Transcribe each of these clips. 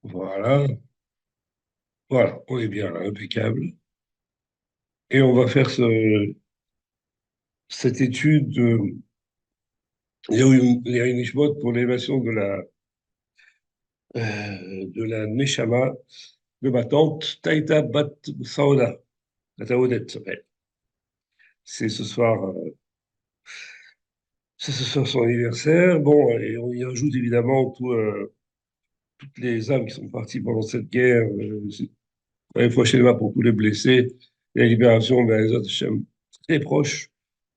Voilà, voilà, on est bien là, impeccable. Et on va faire cette étude il y a une Nishbot pour l'élévation de la Neshama de ma tante, Taïta Bat Saoda, la Taoudet s'appelle. C'est ce soir, c'est ce soir son anniversaire. Bon, et on y ajoute évidemment toutes les âmes qui sont parties pendant cette guerre. Ouais, prochainement pour tous les blessés et la libération de les autres très proches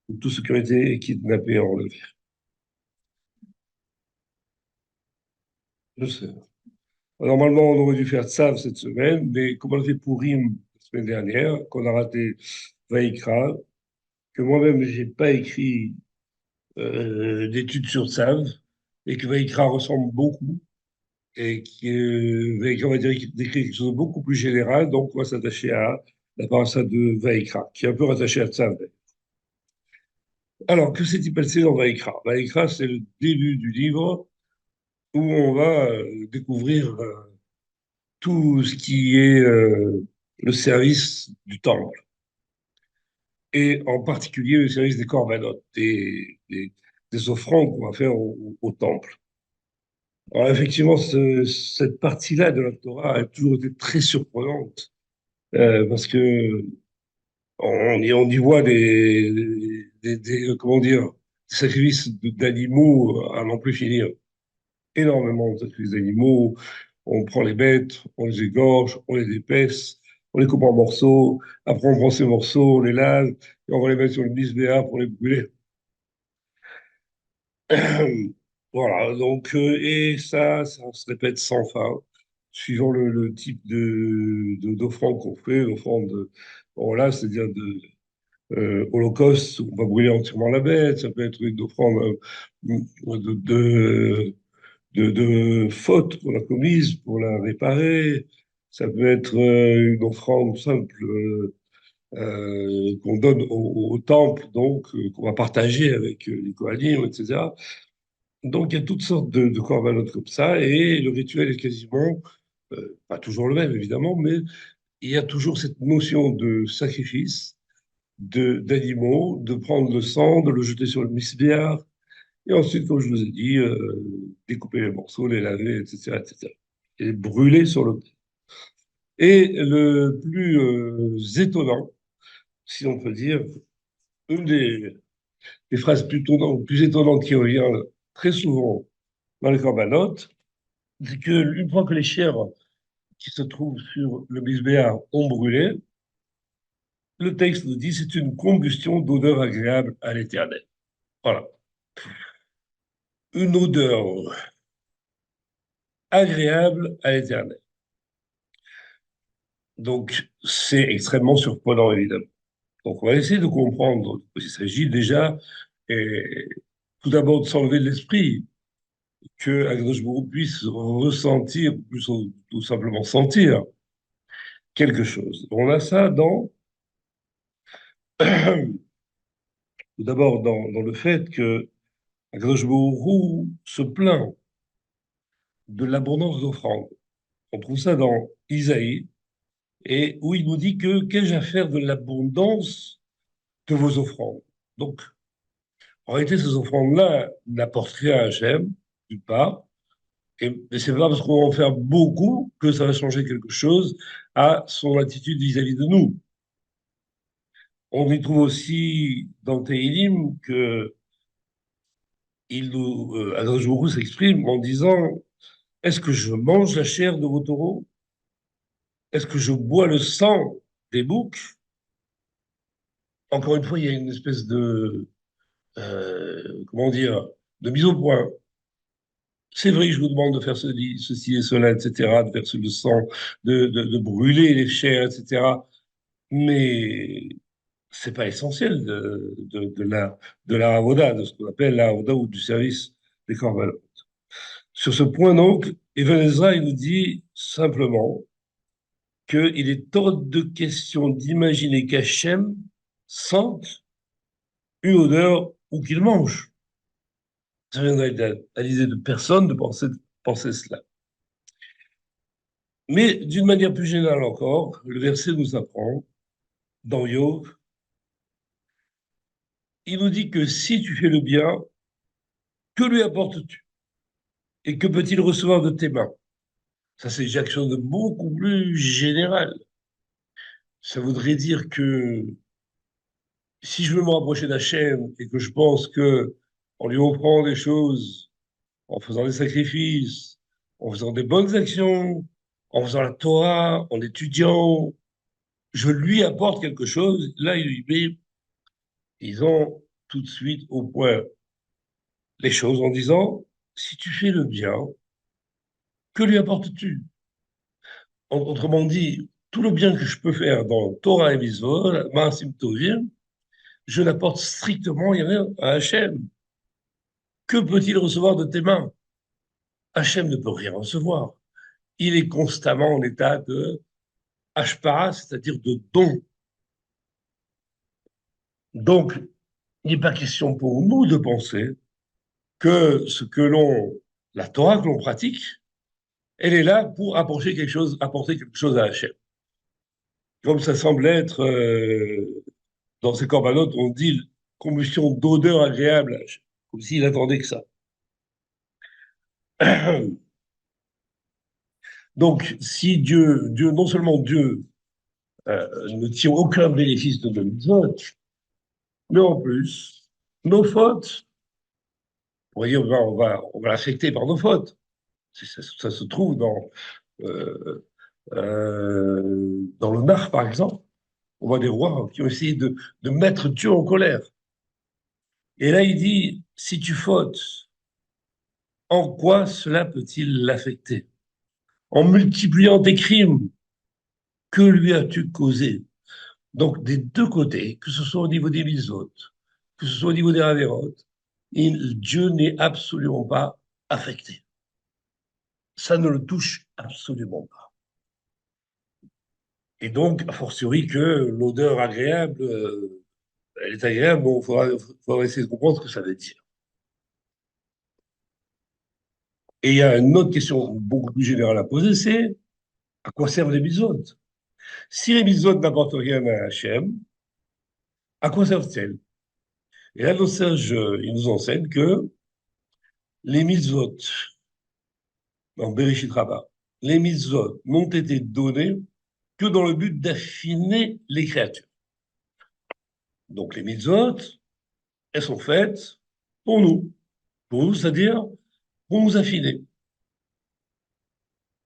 de tous ceux qui ont été kidnappés et enlevés. Je sais. Normalement, on aurait dû faire Tsav cette semaine, mais comme on a fait Purim la semaine dernière, qu'on a raté Vaïkra, que moi-même, j'ai pas écrit d'études sur Tsav, et que Vaïkra ressemble beaucoup, et que Vaïkra va dire décrire quelque chose de beaucoup plus général, donc on va s'attacher à la parasha de Vaïkra, qui est un peu rattachée à Tsav. Alors, que s'est-il passé dans Vaïkra? Vaïkra, c'est le début du livre où on va découvrir tout ce qui est le service du temple, et en particulier le service des corbanotes, des offrandes qu'on va faire au temple. Alors, effectivement, cette partie-là de la Torah a toujours été très surprenante, parce que on y voit comment dire, des sacrifices d'animaux à n'en plus finir. Énormément de sacrifices d'animaux. On prend les bêtes, on les égorge, on les épaisse, on les coupe en morceaux. Après, on prend ces morceaux, on les lave et on va les mettre sur le misbéa pour les brûler. Voilà, donc, et ça se répète sans fin, suivant le type d'offrande qu'on fait. L'offrande, bon, là, c'est-à-dire holocauste, on va brûler entièrement la bête. Ça peut être une offrande de fautes qu'on a commises pour la réparer. Ça peut être une offrande simple qu'on donne au temple, donc qu'on va partager avec les Kohanim, etc. Donc il y a toutes sortes de corbanotes comme ça, et le rituel est quasiment, pas toujours le même évidemment, mais il y a toujours cette notion de sacrifice d'animaux, de prendre le sang, de le jeter sur le misbéach, et ensuite, comme je vous ai dit, découper les morceaux, les laver, etc., etc. Et les brûler sur le... Et le plus étonnant, si on peut dire, une des phrases plus étonnantes qui revient très souvent dans les corbanotes, c'est qu'une fois que les chèvres qui se trouvent sur le bisbéar ont brûlé, le texte nous dit c'est une combustion d'odeur agréable à l'Éternel. Voilà. Une odeur agréable à l'Éternel. Donc, c'est extrêmement surprenant, évidemment. Donc, on va essayer de comprendre de quoi il s'agit déjà, et tout d'abord de s'enlever de l'esprit que Akadosh Baruch Hu puisse ressentir, plus tout simplement sentir quelque chose. On a ça tout d'abord dans le fait que Akadosh Baruch Hu se plaint de l'abondance d'offrandes. On trouve ça dans Isaïe, et où il nous dit que qu'ai-je à faire de l'abondance de vos offrandes? Donc, en réalité, ces offrandes-là n'apportent rien à Hachem, d'une part, et c'est pas parce qu'on va en faire beaucoup que ça va changer quelque chose à son attitude vis-à-vis de nous. On y trouve aussi dans Teilim que Akadosh Baruch Hu s'exprime en disant: est-ce que je mange la chair de vos taureaux? Est-ce que je bois le sang des boucs? Encore une fois, il y a une espèce comment dire, de mise au point. C'est vrai que je vous demande de faire ceci et cela, etc., de verser le sang, de brûler les chairs, etc. Mais c'est pas essentiel de la avoda, de ce qu'on appelle la avoda ou du service des corbanotes. Sur ce point, donc, Even Ezra, il nous dit simplement qu'il est hors de question d'imaginer qu'Hachem sente une odeur ou qu'il mange. Ça viendrait à l'idée de personne de penser cela. Mais d'une manière plus générale encore, le verset nous apprend, dans Job, il nous dit que si tu fais le bien, que lui apportes-tu? Et que peut-il recevoir de tes mains? Ça, c'est quelque chose de beaucoup plus général. Ça voudrait dire que si je veux me rapprocher d'Hachem et que je pense que en lui offrant des choses, en faisant des sacrifices, en faisant des bonnes actions, en faisant la Torah, en étudiant, je lui apporte quelque chose, là, il lui met, ils ont tout de suite au point les choses en disant, si tu fais le bien, que lui apportes-tu? Autrement dit, tout le bien que je peux faire dans Torah et Mitzvot, Maasim Tovim, je n'apporte strictement rien à Hachem. Que peut-il recevoir de tes mains? Hachem ne peut rien recevoir. Il est constamment en état de hashpara, c'est-à-dire de don. Donc, il n'est pas question pour nous de penser que la Torah que l'on pratique, elle est là pour apporter quelque chose à Hachem. Comme ça semble être dans ces corbanotes, on dit combustion d'odeur agréable, comme s'il attendait que ça. Donc, si Dieu, non seulement Dieu ne tire aucun bénéfice de nos mitzvot, mais en plus, nos fautes, on va dire, on va l'affecter par nos fautes. Ça se trouve dans le Nar, par exemple. On voit des rois qui ont essayé de mettre Dieu en colère. Et là, il dit, si tu fautes, en quoi cela peut-il l'affecter? En multipliant tes crimes, que lui as-tu causé? Donc, des deux côtés, que ce soit au niveau des misotes, que ce soit au niveau des ravérotes, Dieu n'est absolument pas affecté. Ça ne le touche absolument pas. Et donc, a fortiori que l'odeur agréable, elle est agréable, mais il faudra essayer de comprendre ce que ça veut dire. Et il y a une autre question beaucoup plus générale à poser, c'est à quoi servent les mitzvot? Si les mitzvot n'apportent rien à Hachem, à quoi servent-elles? Et là, nos sages, ils nous enseignent que les mitzvot, dans Bereshit Rabbah, les mitzvot n'ont été donnés que dans le but d'affiner les créatures. Donc les mitzvot, elles sont faites pour nous. Pour nous, c'est-à-dire pour nous affiner.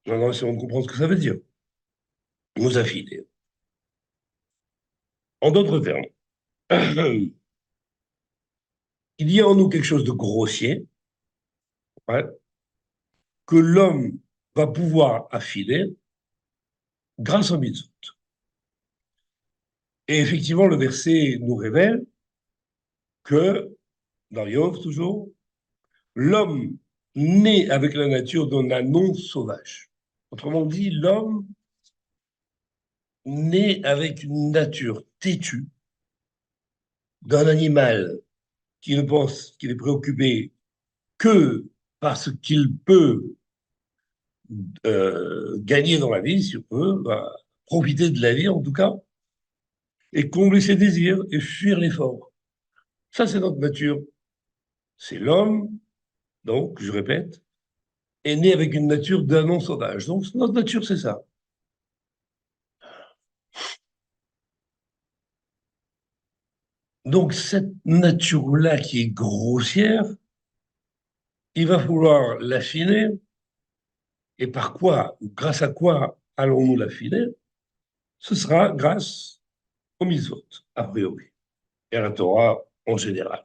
Maintenant, essayons de comprendre ce que ça veut dire. Nous affiner. En d'autres termes, il y a en nous quelque chose de grossier, ouais, que l'homme va pouvoir affiner grâce aux mitzvot. Et effectivement, le verset nous révèle que, dans Yov toujours, l'homme naît avec la nature d'un anon sauvage. Autrement dit, l'homme naît avec une nature têtue d'un animal qui ne pense qu'il est préoccupé que parce qu'il peut gagner dans la vie, si on peut, profiter de la vie en tout cas, et combler ses désirs et fuir l'effort. Ça, c'est notre nature. C'est l'homme, donc, je répète, est né avec une nature d'un non sauvage. Donc, notre nature, c'est ça. Donc, cette nature-là qui est grossière, il va falloir l'affiner. Et par quoi, ou grâce à quoi allons-nous l'affiner? Ce sera grâce aux mitzvot, a priori, et à la Torah en général.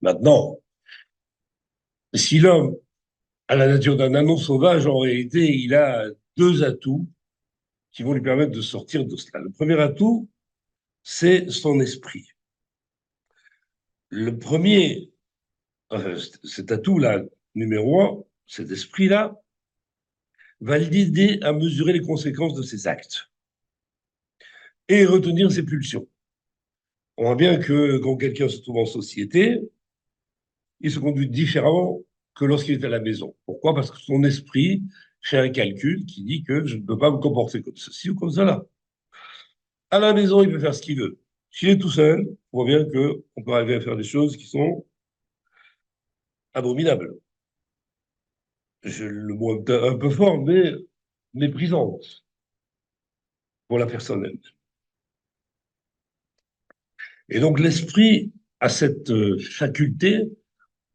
Maintenant, si l'homme a la nature d'un anon sauvage, en réalité, il a deux atouts qui vont lui permettre de sortir de cela. Le premier atout, c'est son esprit. Le premier, cet atout-là, numéro un, cet esprit-là, va l'aider à mesurer les conséquences de ses actes et retenir ses pulsions. On voit bien que quand quelqu'un se trouve en société, il se conduit différemment que lorsqu'il est à la maison. Pourquoi? Parce que son esprit fait un calcul qui dit que je ne peux pas me comporter comme ceci ou comme cela. À la maison, il peut faire ce qu'il veut. S'il est tout seul, on voit bien qu'on peut arriver à faire des choses qui sont abominables. Le mot est un peu fort, mais méprisantes pour la personne elle. Et donc l'esprit a cette faculté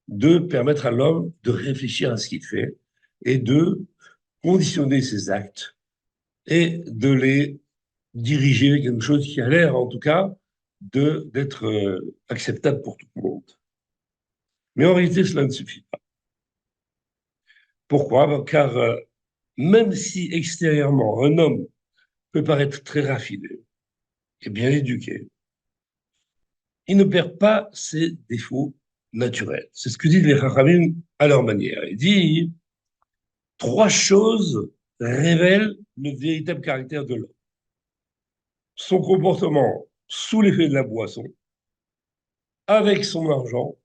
de permettre à l'homme de réfléchir à ce qu'il fait et de conditionner ses actes et de les diriger vers quelque chose qui a l'air, en tout cas, d'être acceptable pour tout le monde. Mais en réalité, cela ne suffit pas. Pourquoi? Car même si extérieurement, un homme peut paraître très raffiné et bien éduqué, il ne perd pas ses défauts naturels. C'est ce que disent les Chachamim à leur manière. Il dit trois choses révèlent le véritable caractère de l'homme. Son comportement sous l'effet de la boisson, avec son argent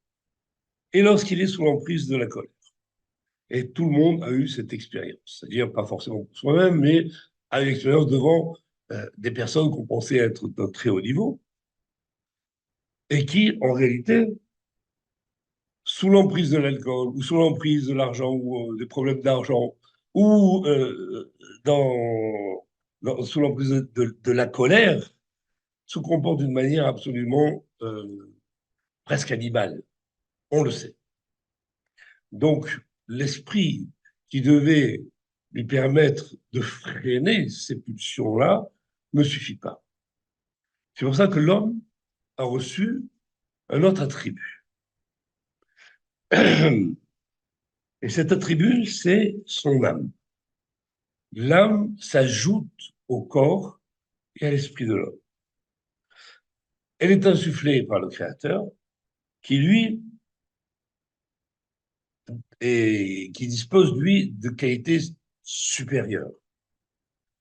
et lorsqu'il est sous l'emprise de la colère. Et tout le monde a eu cette expérience, c'est-à-dire pas forcément pour soi-même, mais à l'expérience devant des personnes qu'on pensait être d'un très haut niveau et qui, en réalité, sous l'emprise de l'alcool ou sous l'emprise de l'argent ou des problèmes d'argent ou sous l'emprise de la colère, se comportent d'une manière absolument presque animale. On le sait. Donc, l'esprit qui devait lui permettre de freiner ces pulsions-là ne suffit pas. C'est pour ça que l'homme a reçu un autre attribut. Et cet attribut, c'est son âme. L'âme s'ajoute au corps et à l'esprit de l'homme. Elle est insufflée par le Créateur, qui lui qui dispose lui de qualités supérieures,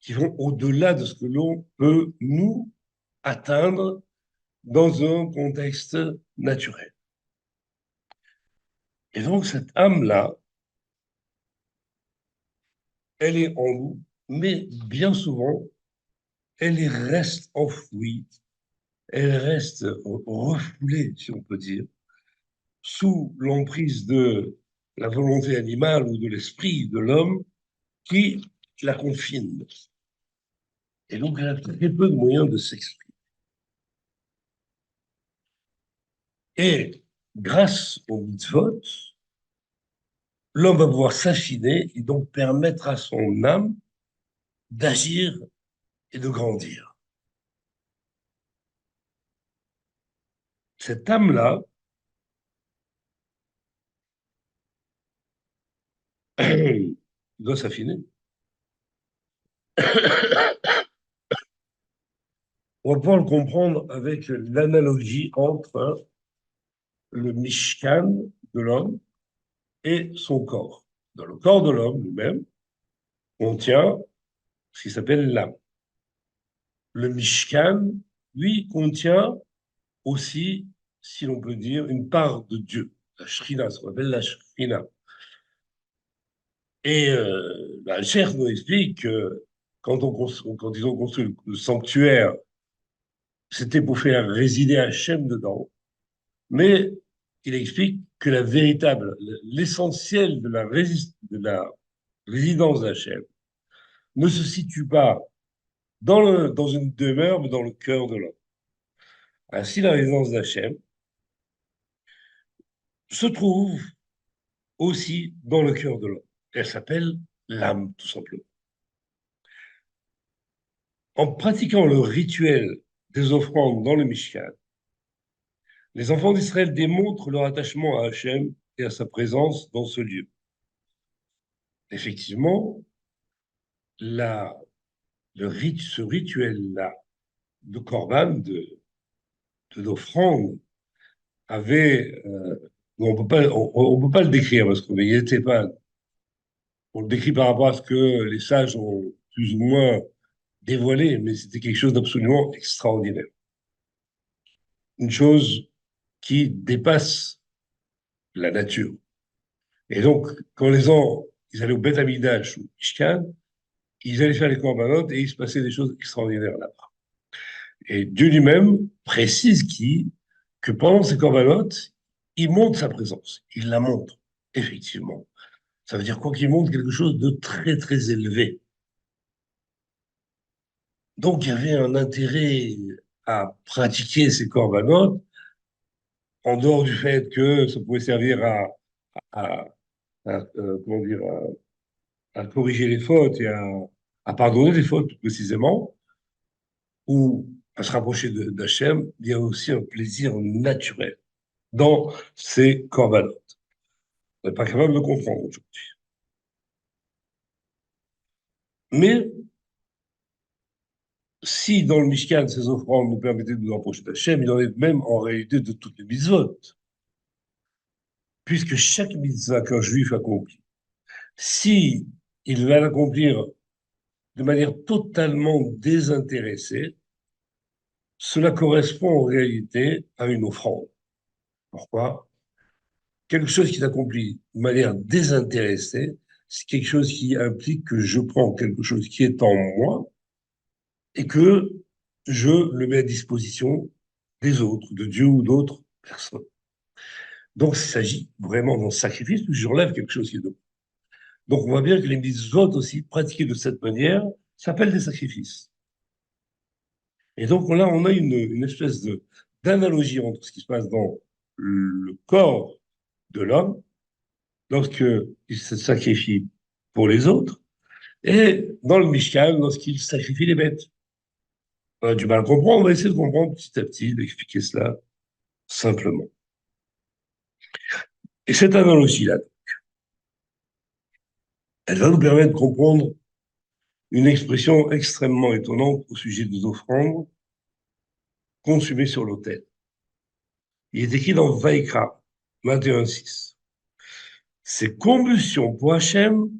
qui vont au-delà de ce que l'on peut nous atteindre dans un contexte naturel. Et donc cette âme-là, elle est en nous, mais bien souvent, elle reste enfouie, elle reste refoulée, si on peut dire, sous l'emprise de la volonté animale ou de l'esprit de l'homme qui la confine. Et donc, elle a très peu de moyens de s'exprimer. Et grâce au mitzvot, l'homme va pouvoir s'affiner et donc permettre à son âme d'agir et de grandir. Cette âme-là doit s'affiner. On va pouvoir le comprendre avec l'analogie entre le Mishkan de l'homme et son corps. Dans le corps de l'homme lui-même, on tient ce qui s'appelle l'âme. Le Mishkan, lui, contient aussi, si l'on peut dire, une part de Dieu, la Shrina, ce qu'on appelle la Shrina. Et le Cheikh nous explique que quand ils ont construit le sanctuaire, c'était pour faire résider Hachem dedans. Mais il explique que l'essentiel de de la résidence d'Hachem ne se situe pas dans une demeure, mais dans le cœur de l'homme. Ainsi, la résidence d'Hachem se trouve aussi dans le cœur de l'homme. Elle s'appelle l'âme, tout simplement. En pratiquant le rituel des offrandes dans le Mishkan, les enfants d'Israël démontrent leur attachement à Hachem et à sa présence dans ce lieu. Effectivement, la, ce rituel-là de Corban, d'offrande, avait. On ne peut pas le décrire parce qu'on n'y était pas. On le décrit par rapport à ce que les sages ont plus ou moins dévoilé, mais c'était quelque chose d'absolument extraordinaire. Une chose qui dépasse la nature. Et donc, quand les gens, ils allaient au Beth Amikdash ou Mishkan, ils allaient faire les corbanotes et il se passait des choses extraordinaires là-bas. Et Dieu lui-même précise que pendant ces corbanotes, il montre sa présence. Il la montre, effectivement. Ça veut dire quoi qu'il montre quelque chose de très, très élevé. Donc, il y avait un intérêt à pratiquer ces corbanotes, en dehors du fait que ça pouvait servir à, comment dire, à corriger les fautes et à pardonner les fautes, plus précisément, ou à se rapprocher d'Hachem, il y a aussi un plaisir naturel dans ces corbanotes. On n'est pas capable de comprendre aujourd'hui. Mais si dans le Mishkan, ces offrandes nous permettaient de nous rapprocher d'Hachem, il en est même en réalité de toutes les mitzvot, puisque chaque mitzvah qu'un juif accomplit, si il va l'accomplir de manière totalement désintéressée, cela correspond en réalité à une offrande. Pourquoi? Quelque chose qui s'accomplit de manière désintéressée, c'est quelque chose qui implique que je prends quelque chose qui est en moi et que je le mets à disposition des autres, de Dieu ou d'autres personnes. Donc, il s'agit vraiment d'un sacrifice où je relève quelque chose qui est de moi. Donc, on voit bien que les mitzvot aussi, pratiquées de cette manière, s'appellent des sacrifices. Et donc, là, on a une espèce d'analogie entre ce qui se passe dans le corps de l'homme lorsqu'il se sacrifie pour les autres, et dans le Mishkan, lorsqu'il sacrifie les bêtes. On a du mal à comprendre, on va essayer de comprendre petit à petit, d'expliquer cela simplement. Et cette analogie-là, elle va nous permettre de comprendre une expression extrêmement étonnante au sujet des offrandes consumées sur l'autel. Il est écrit dans Vaïkra 21:6. Ces combustions pour Hachem,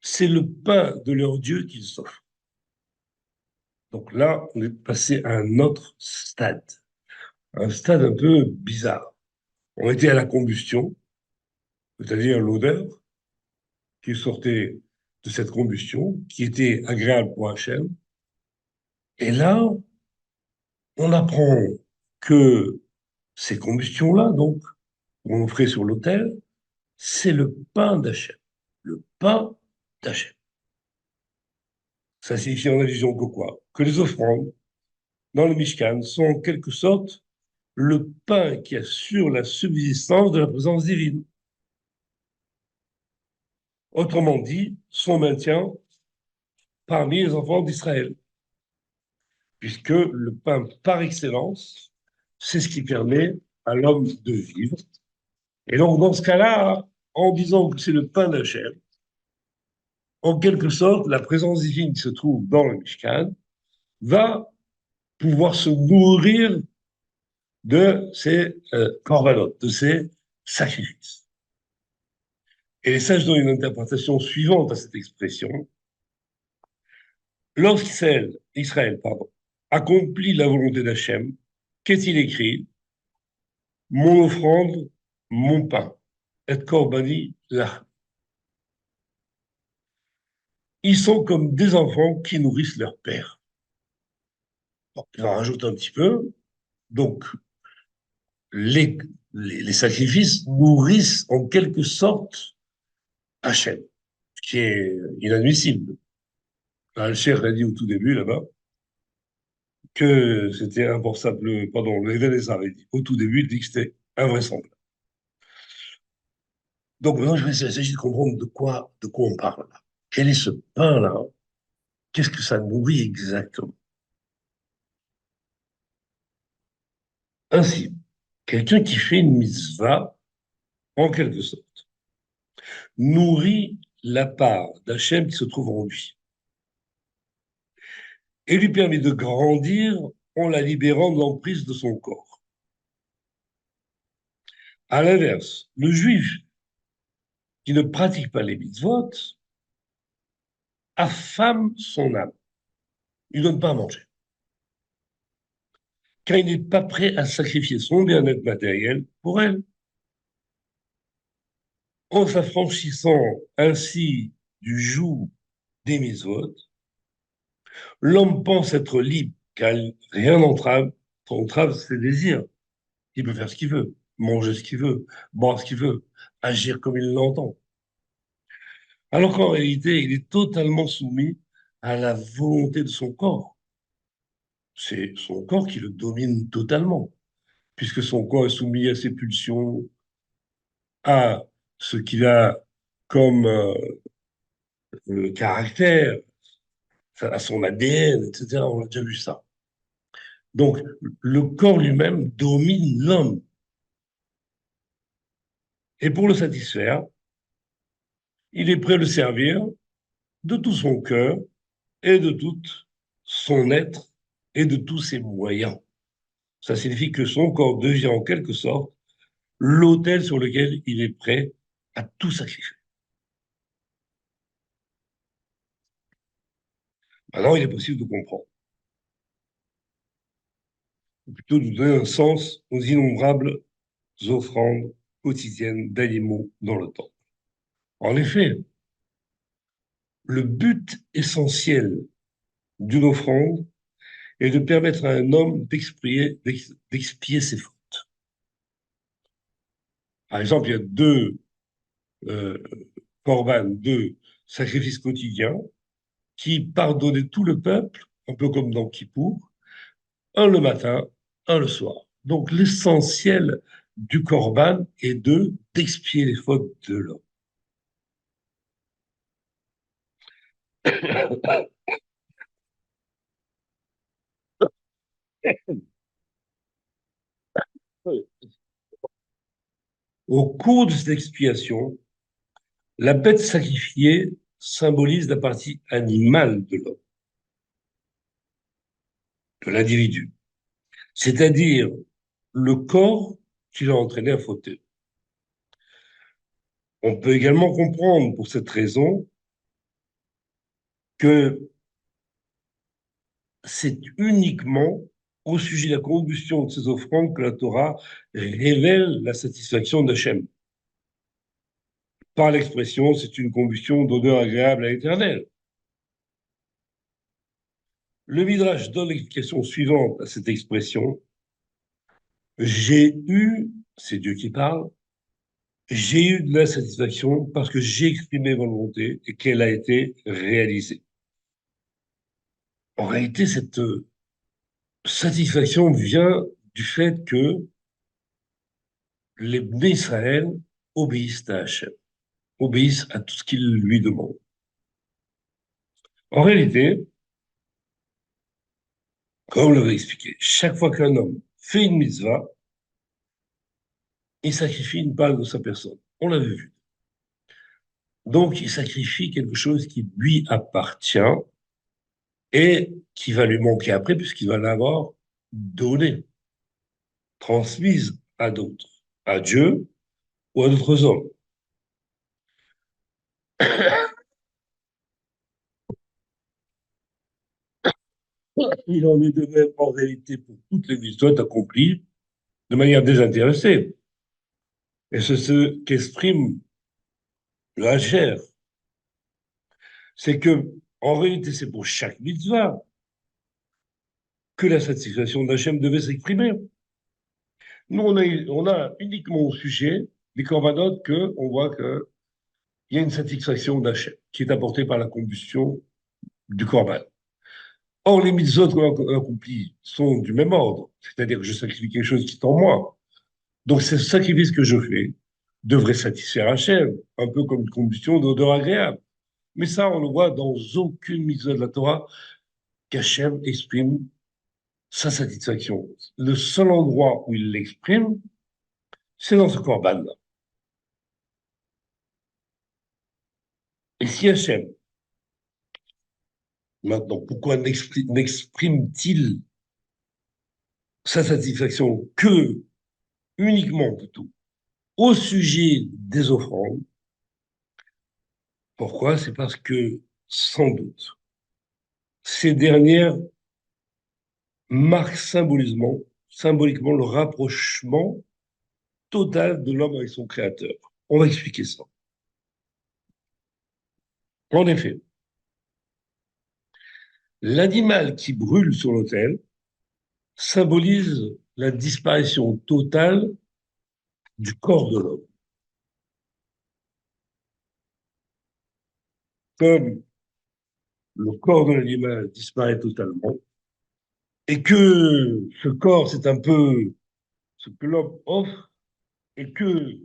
c'est le pain de leur Dieu qu'ils offrent. Donc là, on est passé à un autre stade, un stade un peu bizarre. On était à la combustion, c'est-à-dire l'odeur qui sortait de cette combustion, qui était agréable pour Hachem. Et là, on apprend que ces combustions-là, donc, qu'on offrait sur l'autel, c'est le pain d'Hachem. Le pain d'Hachem. Ça signifie en allusion que quoi? Que les offrandes dans le Mishkan sont en quelque sorte le pain qui assure la subsistance de la présence divine. Autrement dit, son maintien parmi les enfants d'Israël. Puisque le pain par excellence, c'est ce qui permet à l'homme de vivre. Et donc, dans ce cas-là, en disant que c'est le pain d'Hachem, en quelque sorte, la présence divine qui se trouve dans le Mishkan va pouvoir se nourrir de ces corbanotes, de ces sacrifices. Et les sages donnent une interprétation suivante à cette expression. Lorsqu'Israël accomplit la volonté d'Hachem, qu'est-il écrit? Mon offrande, mon pain, et corbani là. Ils sont comme des enfants qui nourrissent leur père. Bon, je rajoute un petit peu. Donc, les, les sacrifices nourrissent en quelque sorte Hachem, ce qui est inadmissible. Al-Cheikh a dit au tout début, là-bas, que c'était impensable, pardon, les avait dit au tout début, il dit que c'était invraisemblable. Donc maintenant, il s'agit de comprendre de quoi on parle là. Quel est ce pain-là? Qu'est-ce que ça nourrit exactement? Ainsi, quelqu'un qui fait une mitzvah, en quelque sorte, nourrit la part d'Hachem qui se trouve en lui et lui permet de grandir en la libérant de l'emprise de son corps. À l'inverse, le juif qui ne pratique pas les mitzvot affame son âme. Il ne donne pas à manger. Car il n'est pas prêt à sacrifier son bien-être matériel pour elle. En s'affranchissant ainsi du joug des mitzvot, l'homme pense être libre, car rien n'entrave, entrave ses désirs. Il peut faire ce qu'il veut, manger ce qu'il veut, boire ce qu'il veut, agir comme il l'entend. Alors qu'en réalité, il est totalement soumis à la volonté de son corps. C'est son corps qui le domine totalement, puisque son corps est soumis à ses pulsions, à ce qu'il a comme caractère, à son ADN, etc. On a déjà vu ça. Donc, le corps lui-même domine l'homme. Et pour le satisfaire, il est prêt à le servir de tout son cœur et de tout son être et de tous ses moyens. Ça signifie que son corps devient en quelque sorte l'autel sur lequel il est prêt à tout sacrifier. Maintenant, il est possible de comprendre, ou plutôt de donner un sens aux innombrables offrandes quotidiennes d'animaux dans le temps. En effet, le but essentiel d'une offrande est de permettre à un homme d'expier ses fautes. Par exemple, il y a deux euh, corbanes, deux sacrifices quotidiens qui pardonnaient tout le peuple, un peu comme dans Kippour, un le matin, un le soir. Donc l'essentiel du corban est d'expier les fautes de l'homme. Au cours de cette expiation, la bête sacrifiée symbolise la partie animale de l'homme, de l'individu, c'est-à-dire le corps qui l'a entraîné à fauter. On peut également comprendre pour cette raison que c'est uniquement au sujet de la combustion de ces offrandes que la Torah révèle la satisfaction d'Hachem. Par l'expression, c'est une combustion d'odeur agréable à l'Éternel. Le Midrash donne l'explication suivante à cette expression. J'ai eu, c'est Dieu qui parle, j'ai eu de la satisfaction parce que j'ai exprimé ma volonté et qu'elle a été réalisée. En réalité, cette satisfaction vient du fait que les Israël obéissent à Hachem, obéissent à tout ce qu'il lui demande. En réalité, comme on l'avait expliqué, chaque fois qu'un homme fait une mitzvah, il sacrifie une part de sa personne. On l'avait vu. Donc, il sacrifie quelque chose qui lui appartient et qui va lui manquer après, puisqu'il va l'avoir donné, transmise à d'autres, à Dieu ou à d'autres hommes. Il en est de même en réalité pour toutes les mitzvot accomplies de manière désintéressée. Et c'est ce qu'exprime le Hacher. C'est que, en réalité, c'est pour chaque mitzvah que la satisfaction d'Hachem devait s'exprimer. Nous, on a uniquement au sujet des corbanotes qu'on voit qu'il y a une satisfaction d'Hachem qui est apportée par la combustion du corban. Or, les mitzvot qu'on accomplit sont du même ordre, c'est-à-dire que je sacrifie quelque chose qui est en moi. Donc, ce sacrifice que je fais devrait satisfaire Hachem, un peu comme une combustion d'odeur agréable. Mais ça, on le voit dans aucune mitzvah de la Torah qu'Hachem exprime sa satisfaction. Le seul endroit où il l'exprime, c'est dans ce corban-là. Et si Hachem, maintenant, pourquoi n'exprime-t-il sa satisfaction que, uniquement plutôt, au sujet des offrandes? Pourquoi? C'est parce que, sans doute, ces dernières marquent symboliquement le rapprochement total de l'homme avec son créateur. On va expliquer ça. En effet, l'animal qui brûle sur l'autel symbolise la disparition totale du corps de l'homme. Comme le corps de l'animal disparaît totalement, et que ce corps, c'est un peu ce que l'homme offre, et que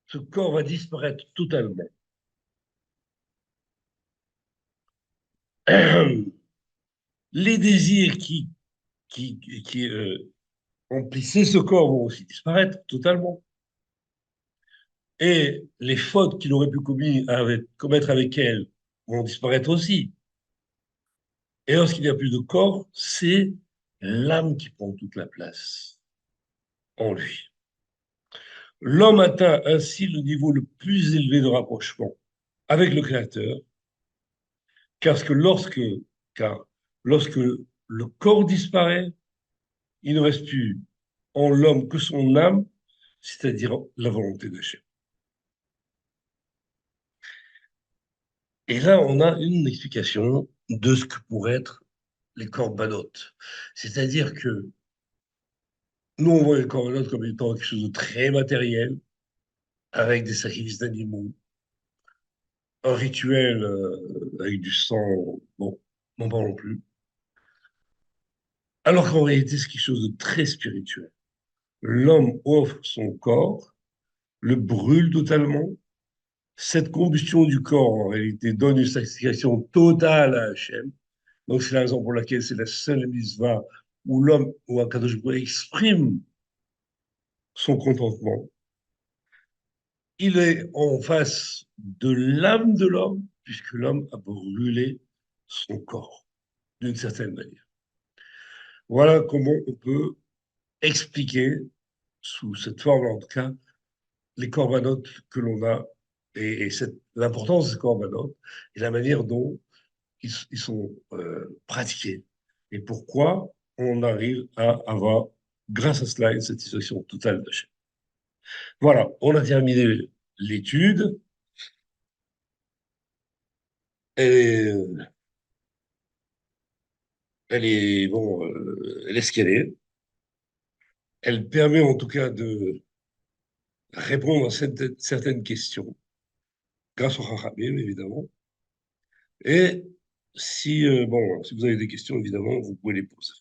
ce corps va disparaître totalement. Les désirs qui emplissaient ce corps vont aussi disparaître totalement. Et les fautes qu'il aurait pu commettre avec elle vont disparaître aussi. Et lorsqu'il n'y a plus de corps, c'est l'âme qui prend toute la place en lui. L'homme atteint ainsi le niveau le plus élevé de rapprochement avec le Créateur, car car lorsque le corps disparaît, il ne reste plus en l'homme que son âme, c'est-à-dire la volonté d'Hachem. Et là, on a une explication de ce que pourraient être les corbanotes. C'est-à-dire que nous, on voit les corbanotes comme étant quelque chose de très matériel, avec des sacrifices d'animaux, un rituel avec du sang, bon, n'en parlons plus. Alors qu'en réalité, c'est quelque chose de très spirituel. L'homme offre son corps, le brûle totalement. Cette combustion du corps, en réalité, donne une sacrification totale à Hachem. Donc, c'est la raison pour laquelle c'est la seule mitzvah où l'homme, ou Akadosh Baruch Hu, exprime son contentement. Il est en face de l'âme de l'homme, puisque l'homme a brûlé son corps, d'une certaine manière. Voilà comment on peut expliquer, sous cette forme en tout cas, les corbanotes que l'on a et l'importance des corbanotes et la manière dont ils sont pratiqués et pourquoi on arrive à avoir, grâce à cela, une satisfaction totale de chair. Voilà, on a terminé l'étude. Elle est, bon, elle est ce qu'elle est. Elle permet en tout cas de répondre à certaines questions, grâce au Chachamim, évidemment. Et si vous avez des questions, évidemment, vous pouvez les poser.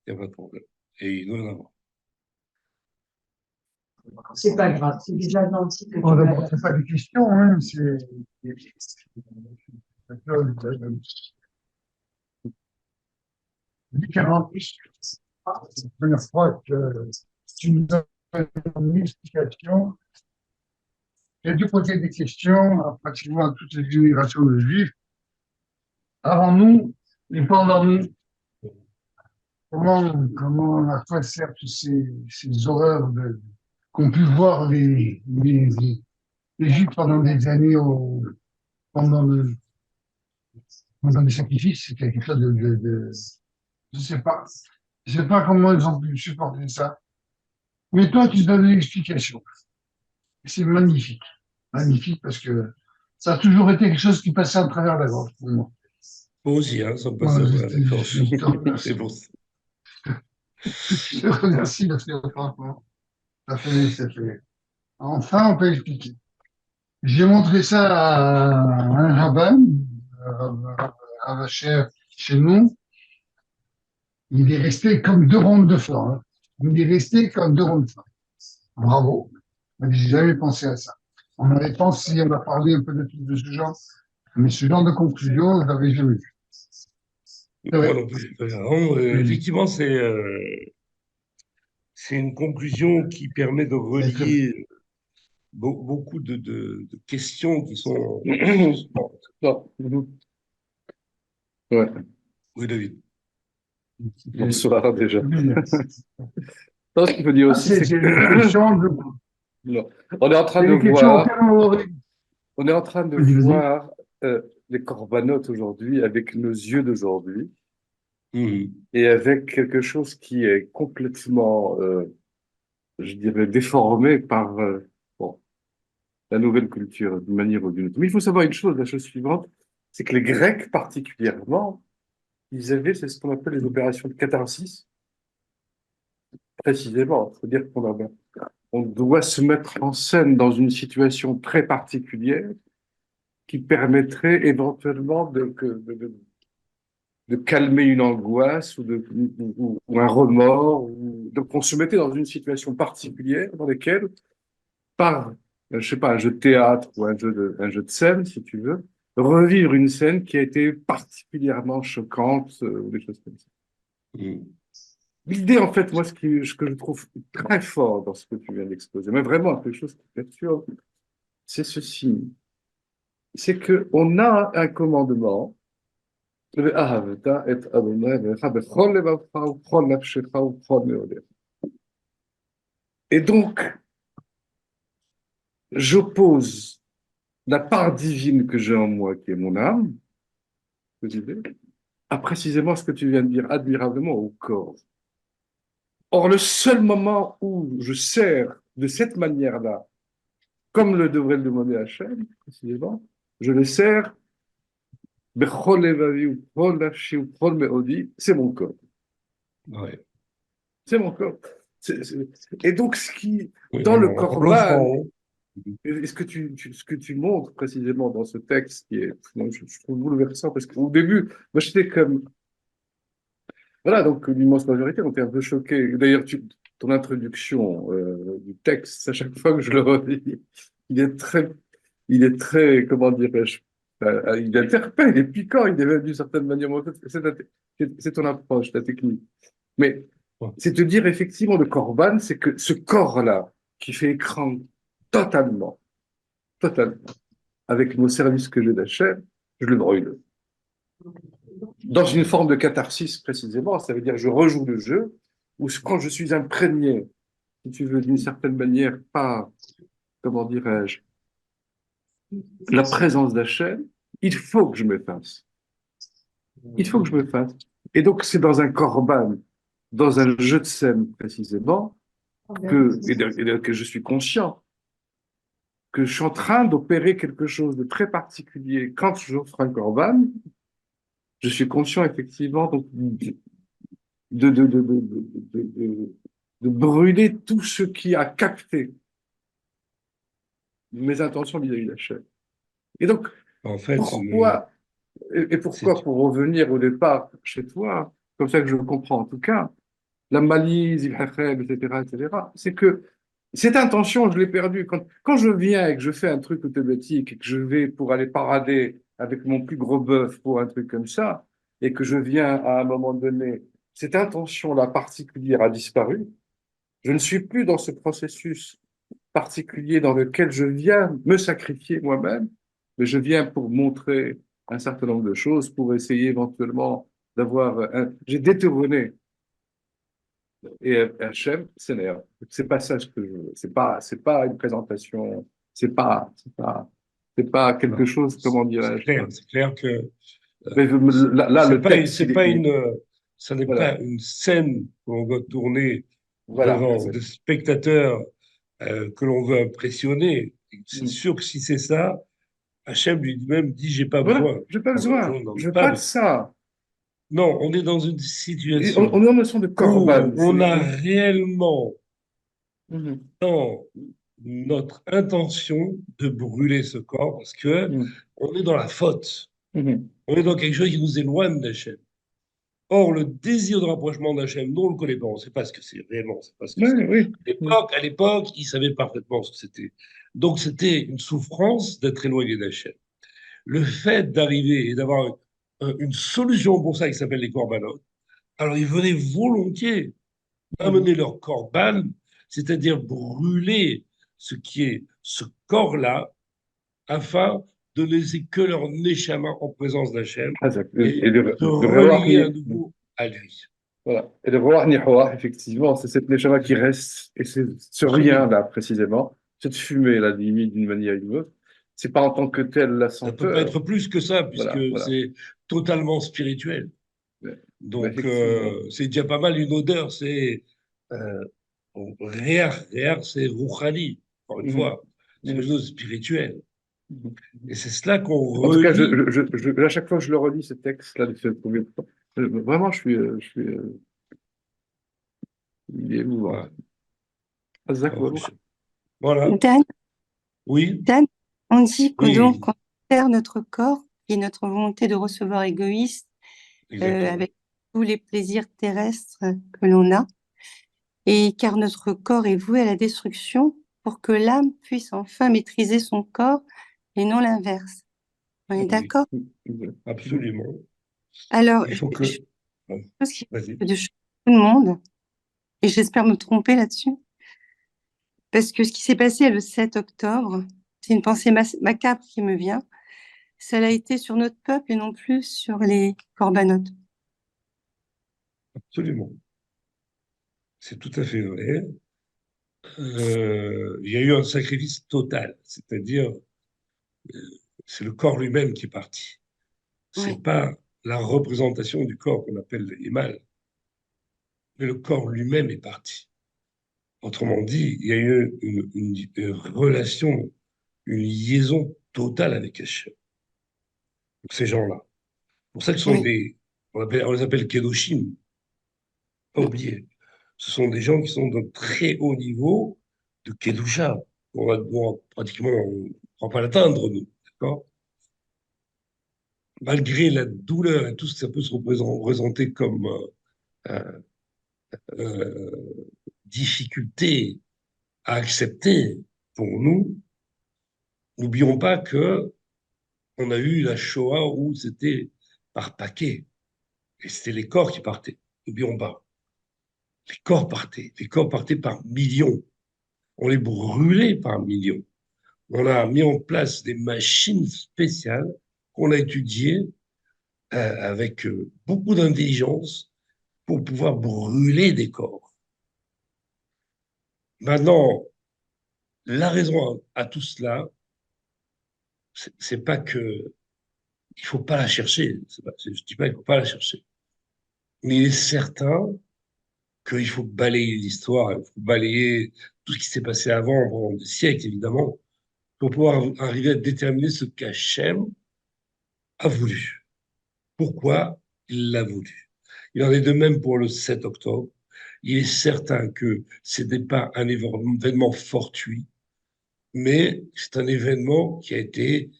Il n'y a pas de problème. Et il doit y en avoir. C'est pas grave, c'est déjà gentil que bon, d'abord, c'est pas des questions, hein, c'est différentes. C'est la première fois que tu nous as donné une explication. J'ai dû poser des questions à pratiquement toutes les générations de juifs, avant nous et pendant nous. Comment on a fait faire toutes ces horreurs qu'ont pu voir les juifs pendant des années pendant, le, pendant les sacrifices, c'est quelque chose je sais pas. Je sais pas comment ils ont pu supporter ça. Mais toi, tu donnes une explication. C'est magnifique. Magnifique parce que ça a toujours été quelque chose qui passait à travers la gorge pour moi. Moi aussi, hein, ça me passe Moi, après la gorge. je te remercie. C'est pour ça. Je te remercie parce que franchement, ça fait. Enfin, on peut expliquer. J'ai montré ça à un rabbin, un vacher chez nous. Il est resté comme deux rondes de flanc. Hein. Il est resté comme deux rondes de flanc. Bravo. Mais j'ai jamais pensé à ça. On avait pensé, on a parlé un peu de ce genre, mais ce genre de conclusion, je l'avais jamais vu. C'est Moi vrai. non plus. Non, effectivement, c'est une conclusion qui permet de C'est très bien. relier beaucoup de questions qui sont suspendantes. Non. Mhm. Ouais. Oui, David. Bonsoir déjà. Bien. Non, ce qu'il faut dire Ah, aussi, c'est c'est que des questions, non. On est en train c'est de des questions voir, auxquelles on aurait. on est en train de Vas-y, vas-y. voir les corbanotes aujourd'hui avec nos yeux d'aujourd'hui Mhm. et avec quelque chose qui est complètement, je dirais, déformé par bon, la nouvelle culture d'une manière ou d'une autre. Mais il faut savoir une chose, la chose suivante, c'est que les Grecs particulièrement, ils avaient, c'est ce qu'on appelle les opérations de catharsis, précisément. C'est-à-dire on doit se mettre en scène dans une situation très particulière qui permettrait éventuellement de calmer une angoisse ou un remords. Donc, on se mettait dans une situation particulière dans laquelle, par, je sais pas, un jeu de théâtre ou un jeu de scène, si tu veux, revivre une scène qui a été particulièrement choquante, ou des choses comme ça. Mm. L'idée, en fait, moi, ce que je trouve très fort dans ce que tu viens d'exposer, mais vraiment quelque chose qui perturbe, c'est ceci. C'est qu'on a un commandement. ואהבת את אדוני אלוהיך בכל לבבך ובכל נפשך ובכל מאודיך. Et donc, j'oppose la part divine que j'ai en moi, qui est mon âme, à précisément ce que tu viens de dire admirablement au corps. Or, le seul moment où je sers de cette manière-là, comme le devrait le demander Hachem, précisément, je le sers, bechol levavi ou bechol nafshi ou bechol meodi, c'est mon corps. Ouais. C'est mon corps. Et donc, Oui, dans le en Corban, l'offrant. et ce que tu montres précisément dans ce texte, qui est, moi, je trouve bouleversant, parce qu'au début, moi, j'étais comme, voilà, donc l'immense majorité, on était un peu choqués. D'ailleurs, ton introduction du texte, à chaque fois que je le relis, il est très, comment dirais-je, il interpelle, il est piquant, il est même d'une certaine manière, c'est ton approche, ta technique. Mais c'est te dire effectivement le Corban, c'est que ce corps-là, qui fait écran totalement, totalement, avec nos services que j'ai d'Hachem, je le brûle. Dans une forme de catharsis précisément, ça veut dire je rejoue le jeu, ou quand je suis imprégné, si tu veux, d'une certaine manière, par, comment dirais-je, la présence d'Hachem, il faut que je me fasse. Il faut que je me fasse. Et donc, c'est dans un Corban, dans un jeu de scène précisément, que je suis conscient que je suis en train d'opérer quelque chose de très particulier. Quand j'offre un Corban, je suis conscient effectivement donc, de, de, de, de, de brûler tout ce qui a capté mes intentions vis-à-vis de la chaîne. Et donc, En fait, pourquoi, et pourquoi, pour revenir au départ chez toi, comme ça que je le comprends en tout cas, la malice, etc., c'est que cette intention, je l'ai perdue. Quand je viens et que je fais un truc automatique et que je vais pour aller parader avec mon plus gros bœuf pour un truc comme ça, et que je viens à un moment donné, cette intention-là particulière a disparu. Je ne suis plus dans ce processus particulier dans lequel je viens me sacrifier moi-même, mais je viens pour montrer un certain nombre de choses, pour essayer éventuellement d'avoir un... J'ai détourné et Hachem s'énerve. C'est pas ça ce que je veux. C'est pas une présentation. C'est pas quelque non, chose, comment dirais-je. c'est clair que Mais là, le texte, c'est pas ça n'est voilà, pas une scène que l'on veut tourner voilà, devant exact. des spectateurs que l'on veut impressionner. C'est Mm. sûr que si c'est ça, Hachem lui-même dit j'ai pas Voilà, besoin. j'ai pas On besoin. n'en Je a veux pas pas de besoin. ça. Non, on est dans une Et situation on est en notion de où corban. on a réellement Mhm. dans notre intention de brûler ce corps parce que Mhm. on est dans la faute. Mhm. On est dans quelque chose qui nous éloigne d'Hachem. Or, le désir de rapprochement d'Hachem, nous, on ne le connaît pas. On ne sait pas ce que c'est réellement. C'est pas ce que Oui, c'est. oui. À l'époque, ils savaient parfaitement ce que c'était. Donc, c'était une souffrance d'être éloigné d'Hachem. Le fait d'arriver et d'avoir une solution pour ça qui s'appelle les corbanotes, alors ils venaient volontiers Mhm. amener leur corban, c'est-à-dire brûler ce qui est ce corps-là, afin de laisser que leur neshama en présence d'Hachem Exact. et Et de de revoir relier à nouveau à lui. voilà. Et de revoir Nihoa, effectivement, c'est cette neshama qui reste, et c'est ce Absolument. rien-là, précisément, cette fumée, la limite d'une manière ou d'une autre. C'est pas en tant que telle la Ça ne peut pas senteur. être plus que ça, puisque Voilà, voilà. c'est totalement spirituel. Mais Donc, effectivement. c'est déjà pas mal une odeur, c'est euh, réer, c'est rouhani, encore une Mhm. fois. c'est quelque chose de spirituel. Et c'est cela qu'on En tout cas, relie. à chaque fois que je le relis, ce texte-là, de ce premier fois, vraiment, il est émouvant. Voilà. Azak Baruch. Voilà. Dan, Oui, Dan, on dit que donc, oui, on perd notre corps et notre volonté de recevoir égoïste exactement. avec tous les plaisirs terrestres que l'on a, et car notre corps est voué à la destruction pour que l'âme puisse enfin maîtriser son corps et non l'inverse. On est Oui, d'accord? absolument. Alors, Il faut que. je pense qu'il Vas-y. faut de choquer tout le monde, et j'espère me tromper là-dessus, parce que ce qui s'est passé le 7 octobre, c'est une pensée macabre qui me vient. Ça a été sur notre peuple et non plus sur les corbanotes. Absolument. C'est tout à fait vrai. Il y a eu un sacrifice total, c'est-à-dire c'est le corps lui-même qui est parti. C'est Oui, pas la représentation du corps qu'on appelle l'animal, mais le corps lui-même est parti. Autrement dit, il y a eu une relation, une liaison totale avec Hachem. Donc, ces gens-là. Pour ça, oui, on les appelle Kedoshim, pas oublier. Ce sont des gens qui sont d'un très haut niveau de Kedusha. Pratiquement, on ne pourra pas l'atteindre, nous. D'accord? Malgré la douleur et tout ce que ça peut se représenter comme euh, euh, difficulté à accepter pour nous, n'oublions pas que on a eu la Shoah où c'était par paquet. Et c'était les corps qui partaient. N'oublions pas. Les corps partaient. Les corps partaient par millions. On les brûlait par millions. On a mis en place des machines spéciales qu'on a étudiées avec beaucoup d'intelligence pour pouvoir brûler des corps. Maintenant, la raison à tout cela, c'est pas que il faut pas la chercher. Je dis pas qu'il faut pas la chercher, mais il est certain qu'il faut balayer l'histoire, il faut balayer tout ce qui s'est passé avant, pendant des siècles évidemment, pour pouvoir arriver à déterminer ce qu'Hachem a voulu. Pourquoi il l'a voulu. Il en est de même pour le 7 octobre. Il est certain que ce n'était pas un événement fortuit, mais c'est un événement qui a été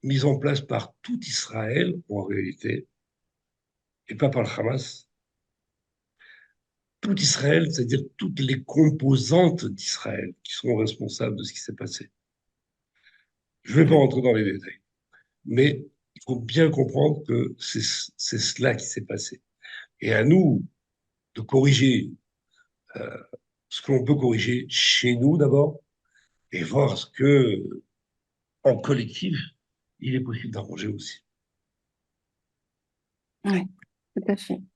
mis en place par tout Israël, en réalité, et pas par le Hamas. Tout Israël, c'est-à-dire toutes les composantes d'Israël qui sont responsables de ce qui s'est passé. Je ne vais pas rentrer dans les détails, mais il faut bien comprendre que c'est cela qui s'est passé. Et à nous de corriger euh, ce que l'on peut corriger chez nous d'abord, et voir ce que, en collectif, il est possible d'arranger aussi. oui, tout à fait. Voilà.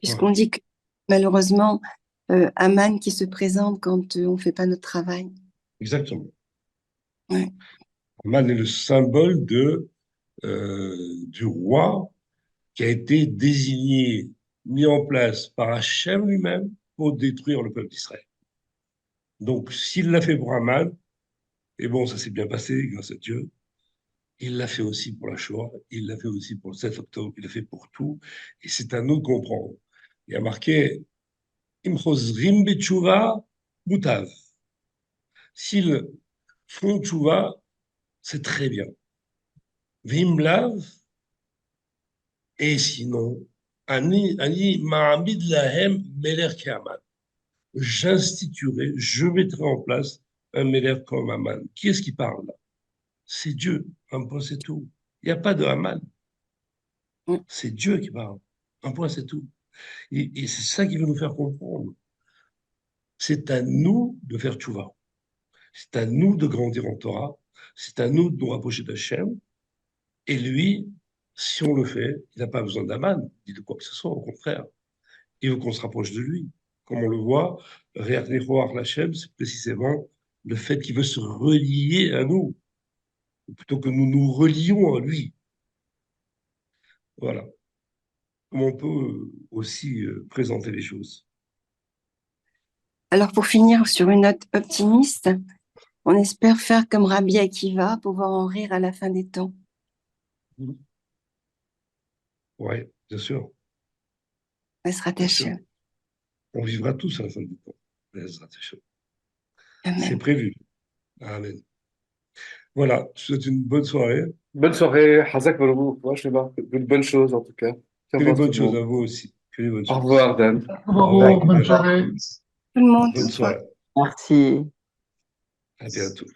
Puisqu'on dit que malheureusement, Aman qui se présente quand on ne fait pas notre travail. Exactement. Ouais, Aman est le symbole du roi qui a été désigné, mis en place par Hachem lui-même pour détruire le peuple d'Israël. Donc, s'il l'a fait pour Aman, et bon, ça s'est bien passé grâce à Dieu, il l'a fait aussi pour la Shoah, il l'a fait aussi pour le 7 octobre, il l'a fait pour tout, et c'est à nous de comprendre. Il y a marqué Im chozrim betchouva mutav. S'ils font tchouva, c'est très bien. Vim lav, et sinon, ani ma'amid lahem meler ke'aman. J'instituerai, je mettrai en place un meler comme Aman. Qui est-ce qui parle là? C'est Dieu. Un point, c'est tout. Il n'y a pas de Aman. mm, C'est Dieu qui parle. Un point, c'est tout. Et c'est ça qui veut nous faire comprendre. C'est à nous de faire tchouva. C'est à nous de grandir en Torah. C'est à nous de nous rapprocher d'Hachem. Et lui, si on le fait, il n'a pas besoin d'Aman, ni de quoi que ce soit. Au contraire, il veut qu'on se rapproche de lui. Comme on le voit, Réach Nechoar Lachem, c'est précisément le fait qu'il veut se relier à nous, plutôt que nous nous relions à lui. Voilà. Comment on peut aussi présenter les choses. Alors pour finir sur une note optimiste, On espère faire comme Rabbi Akiva, pouvoir en rire à la fin des temps. Ouais, bien sûr, Bezrat bien sûr. Hashem. On vivra tous à la fin du temps. Bezrat Hashem. C'est Amen. prévu. Amen. Voilà, je te souhaite une bonne soirée. Bonne soirée, Hazak Balou. Moi, je sais pas, de bonnes choses en tout cas. Au Que les revoir tout bonnes le choses monde. à vous aussi. Que les bonnes Au choses. revoir, Dan. Au revoir. Bonne soirée. Tout le monde. Bonne soirée. Merci. À bientôt.